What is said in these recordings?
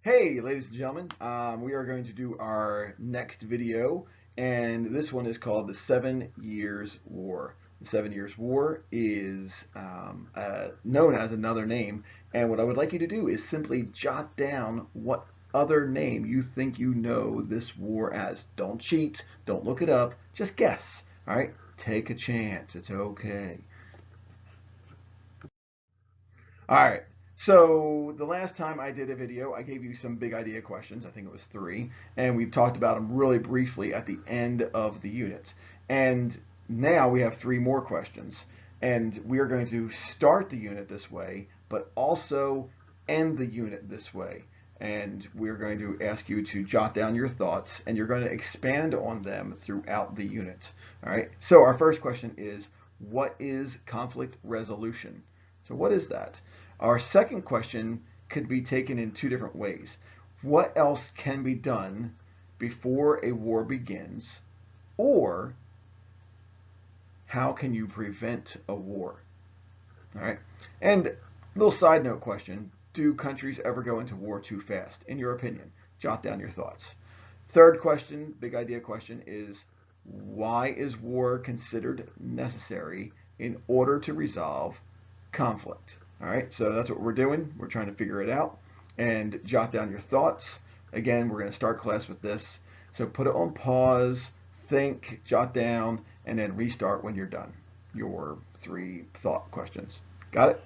Hey, ladies and gentlemen, we are going to do our next video, and this one is called the 7 Years' War. The 7 Years' War is known as another name, and what I would like you to do is simply jot down what other name you think you know this war as. Don't cheat, don't look it up, just guess. All right, take a chance, it's okay. All right. So the last time I did a video, I gave you some big idea questions. I think it was three, and we talked about them really briefly at the end of the unit. And now we have three more questions, and we are going to start the unit this way, but also end the unit this way. And we're going to ask you to jot down your thoughts, and you're going to expand on them throughout the unit. All right. So our first question is, what is conflict resolution? So what is that? Our second question could be taken in two different ways. What else can be done before a war begins? Or how can you prevent a war? All right. And a little side note question. Do countries ever go into war too fast? In your opinion, jot down your thoughts. Third question, big idea question, is why is war considered necessary in order to resolve conflict? All right, so that's what we're doing. We're trying to figure it out and jot down your thoughts. Again, we're going to start class with this. So put it on pause, think, jot down, and then restart when you're done. Your three thought questions. Got it?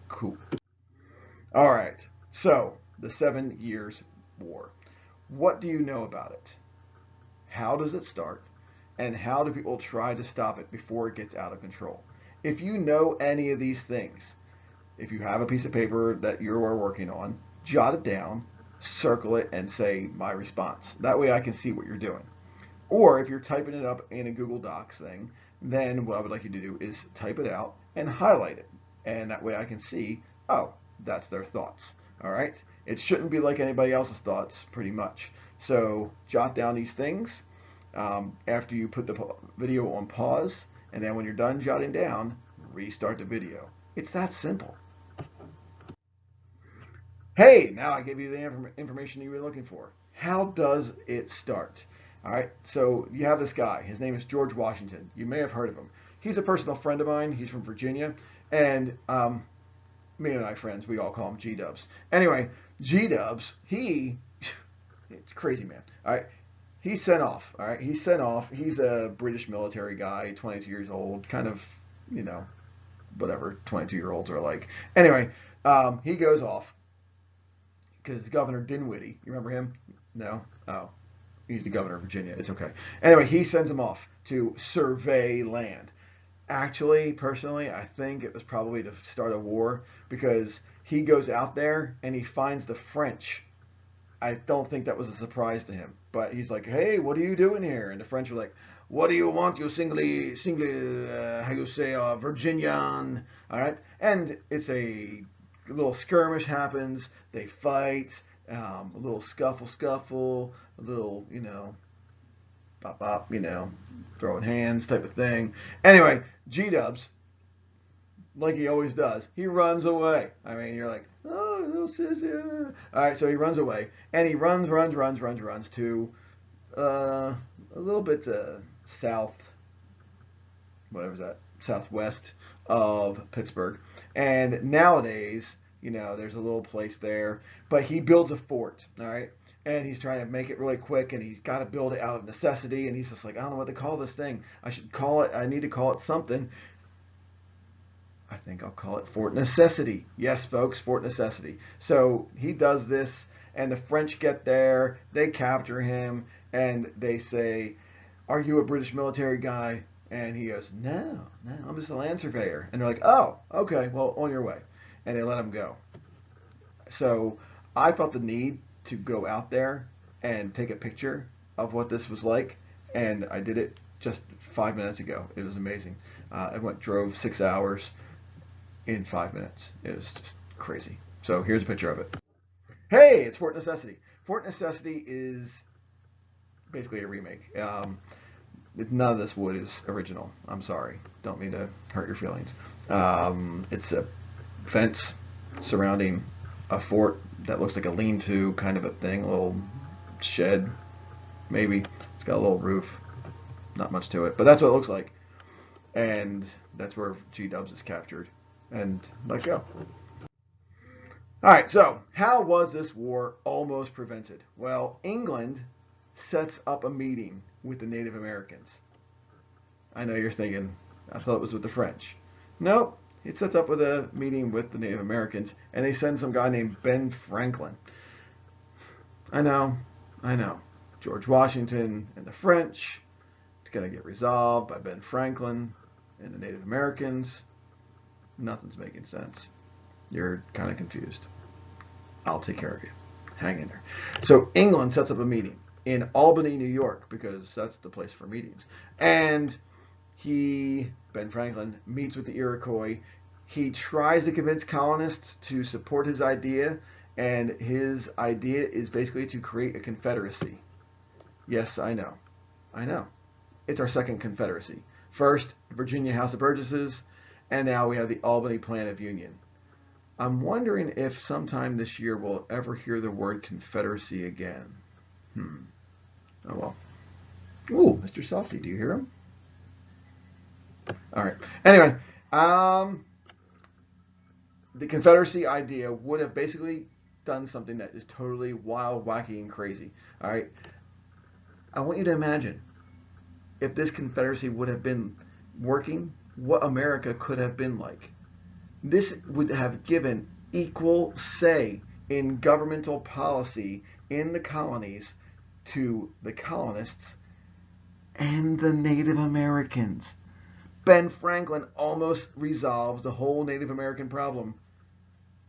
Cool. All right, so the 7 Years' War. What do you know about it? How does it start? And how do people try to stop it before it gets out of control? If you know any of these things, if you have a piece of paper that you are working on, jot it down, circle it, and say my response. That way I can see what you're doing. Or if you're typing it up in a Google Docs thing, then what I would like you to do is type it out and highlight it. And that way I can see, oh, that's their thoughts. All right? It shouldn't be like anybody else's thoughts, pretty much. So jot down these things after you put the video on pause, and then when you're done jotting down, restart the video. It's that simple. Hey, now I gave you the information you were looking for. How does it start? All right, so you have this guy. His name is George Washington. You may have heard of him. He's a personal friend of mine. He's from Virginia, and me and my friends, we all call him G-Dubs. Anyway, G-Dubs, it's crazy, man. All right, he's sent off. All right, he's sent off. He's a British military guy, 22 years old, kind of, you know, whatever 22-year-olds are like. Anyway, he goes off because Governor Dinwiddie, you remember him? No? Oh, he's the governor of Virginia. It's okay. Anyway, he sends him off to survey land. Actually, personally, I think it was probably to start a war because he goes out there and he finds the French. I don't think that was a surprise to him, but he's like, "Hey, what are you doing here?" And the French are like, "What do you want, you singly, how you say, Virginian?" All right, and it's a little skirmish happens. They fight, a little scuffle, a little, bop bop, throwing hands type of thing. Anyway, G Dubs, like he always does, he runs away. I mean, you're like, oh, little sissy. All right, so he runs away, and he runs to a little bit south, whatever's that, southwest of Pittsburgh. And nowadays, there's a little place there, but he builds a fort, all right? And he's trying to make it really quick, and he's got to build it out of necessity. And he's just like, I don't know what to call this thing. I need to call it something. I think I'll call it Fort Necessity. Yes, folks, Fort Necessity. So he does this, and the French get there, they capture him, and they say, are you a British military guy? And he goes, no, I'm just a land surveyor. And they're like, oh, okay, well, on your way. And they let him go. So I felt the need to go out there and take a picture of what this was like. And I did it just 5 minutes ago. It was amazing. Drove 6 hours in 5 minutes. It was just crazy. So here's a picture of it. Hey, it's Fort Necessity. Fort Necessity is basically a remake. None of this wood is original. I'm sorry. Don't mean to hurt your feelings. It's a fence surrounding a fort that looks like a lean-to kind of a thing, a little shed, maybe. It's got a little roof, not much to it, but that's what it looks like. And that's where G-Dubs is captured and let go. All right, so how was this war almost prevented? Well, England sets up a meeting with the Native Americans. I know you're thinking, I thought it was with the French. Nope, it sets up with a meeting with the Native Americans, and they send some guy named Ben Franklin. I know. George Washington and the French. It's going to get resolved by Ben Franklin and the Native Americans. Nothing's making sense. You're kind of confused. I'll take care of you. Hang in there. So England sets up a meeting in Albany, New York, because that's the place for meetings. And Ben Franklin, meets with the Iroquois. He tries to convince colonists to support his idea, and his idea is basically to create a confederacy. Yes, I know. It's our second confederacy. First, Virginia House of Burgesses, and now we have the Albany Plan of Union. I'm wondering if sometime this year we'll ever hear the word confederacy again. Oh well. Ooh, Mr. Softy, do you hear him? All right. Anyway, the confederacy idea would have basically done something that is totally wild, wacky, and crazy. All right. I want you to imagine if this confederacy would have been working, what America could have been like. This would have given equal say in governmental policy in the colonies to the colonists and the Native Americans. Ben Franklin almost resolves the whole Native American problem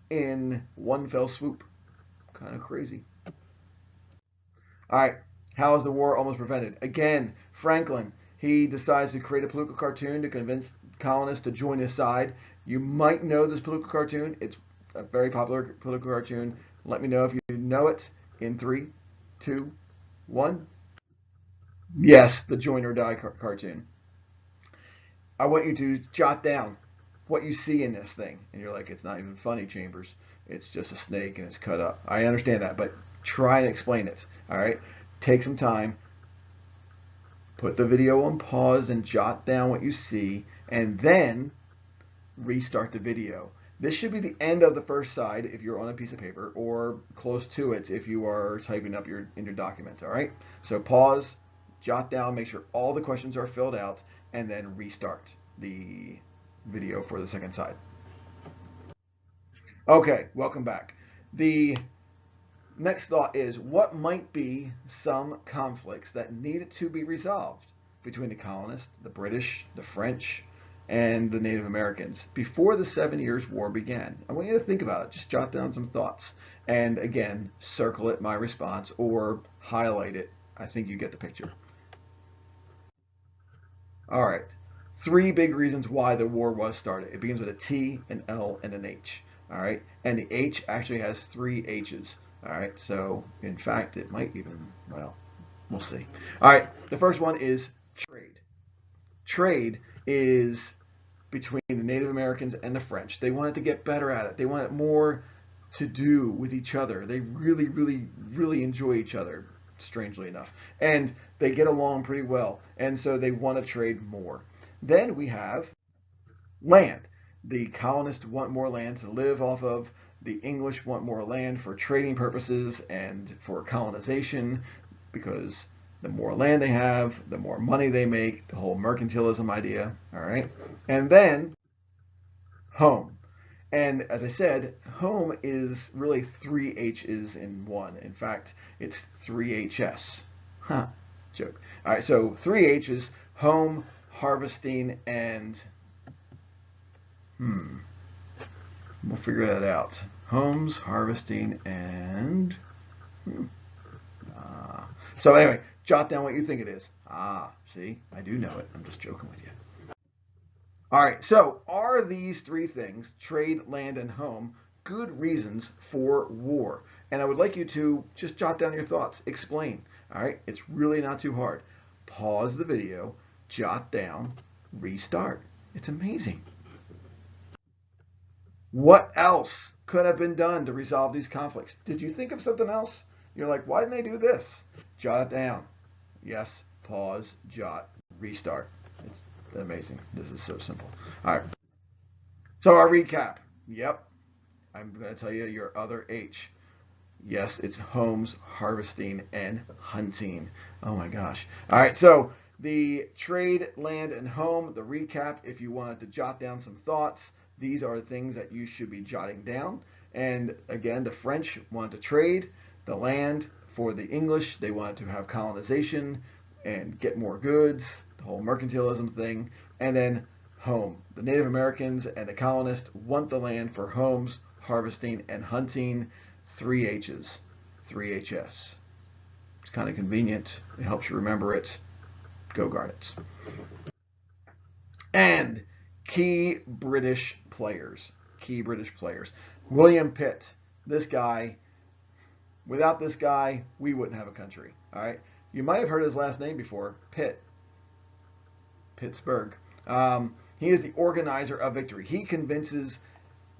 in one fell swoop. Kind of crazy. All right, how is the war almost prevented? Again, Franklin, he decides to create a political cartoon to convince colonists to join his side. You might know this political cartoon. It's a very popular political cartoon. Let me know if you know it in 3, 2, 1. Yes, the Join or Die cartoon. I want you to jot down what you see in this thing. And you're like, it's not even funny, Chambers. It's just a snake and it's cut up. I understand that, but try and explain it. All right? Take some time. Put the video on pause and jot down what you see, and then restart the video. This should be the end of the first side if you're on a piece of paper, or close to it if you are typing up in your document. All right? So pause, jot down, make sure all the questions are filled out, and then restart the video for the second side. Okay, welcome back. The next thought is, what might be some conflicts that needed to be resolved between the colonists, the British, the French, and the Native Americans before the 7 Years' War began? I want you to think about it. Just jot down some thoughts. And again, circle it, my response, or highlight it. I think you get the picture. All right. 3 big reasons why the war was started. It begins with a T, an L, and an H. All right. And the H actually has 3 H's. All right, so in fact, it might even, well, we'll see. All right, the first one is trade. Trade is between the Native Americans and the French. They wanted to get better at it. They wanted more to do with each other. They really, really, really enjoy each other, strangely enough. And they get along pretty well. And so they want to trade more. Then we have land. The colonists want more land to live off of. The English want more land for trading purposes and for colonization, because the more land they have, the more money they make, the whole mercantilism idea, all right? And then home. And as I said, home is really 3 H's in one. In fact, it's 3 H's. Huh, joke. All right, so 3 H's, home, harvesting, and we'll figure that out. Homes, harvesting, and so anyway, jot down what you think it is. See, I do know it. I'm just joking with you. All right, so are these 3 things, trade, land, and home, good reasons for war? And I would like you to just jot down your thoughts. Explain. All right, it's really not too hard. Pause the video, jot down, restart. It's amazing. What else could have been done to resolve these conflicts? Did you think of something else? You're like, why didn't they do this? Jot it down. Yes, pause, jot, restart. It's amazing. This is so simple. All right. So our recap. Yep. I'm going to tell you your other H. Yes, it's homes, harvesting, and hunting. Oh my gosh. All right, so the trade, land, and home, the recap, if you wanted to jot down some thoughts, these are things that you should be jotting down. And again, the French wanted to trade, the land for the English, they wanted to have colonization and get more goods, the whole mercantilism thing, and then home. The Native Americans and the colonists want the land for homes, harvesting, and hunting. 3 H's, 3 HS. It's kind of convenient. It helps you remember it. Go Garnets. And key British players. Key British players. William Pitt. This guy. Without this guy, we wouldn't have a country. All right. You might have heard his last name before. Pitt. Pittsburgh. He is the organizer of victory. He convinces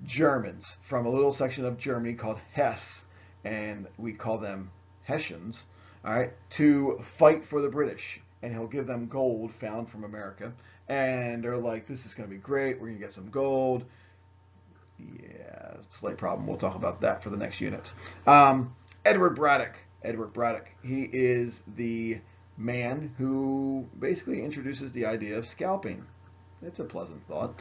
Germans from a little section of Germany called Hesse, and we call them Hessians, all right, to fight for the British. And he'll give them gold found from America. And they're like, this is going to be great. We're going to get some gold. Yeah, slight problem. We'll talk about that for the next unit. Edward Braddock. Edward Braddock. He is the man who basically introduces the idea of scalping. It's a pleasant thought.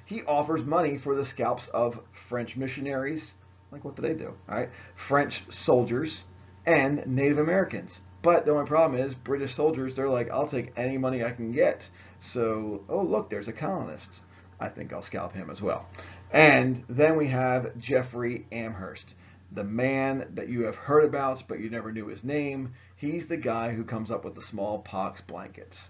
He offers money for the scalps of French missionaries. Like, what do they do? All right, French soldiers and Native Americans. But the only problem is British soldiers, they're like, I'll take any money I can get. So, oh, look, there's a colonist. I think I'll scalp him as well. And then we have Jeffrey Amherst, the man that you have heard about, but you never knew his name. He's the guy who comes up with the smallpox blankets.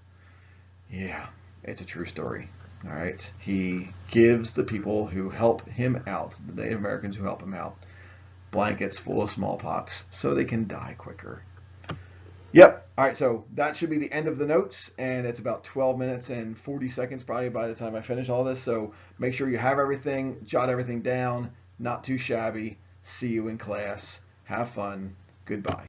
Yeah. It's a true story. All right. He gives the people who help him out, the Native Americans who help him out, blankets full of smallpox so they can die quicker. Yep. All right. So that should be the end of the notes. And it's about 12 minutes and 40 seconds probably by the time I finish all this. So make sure you have everything, jot everything down, not too shabby. See you in class. Have fun. Goodbye.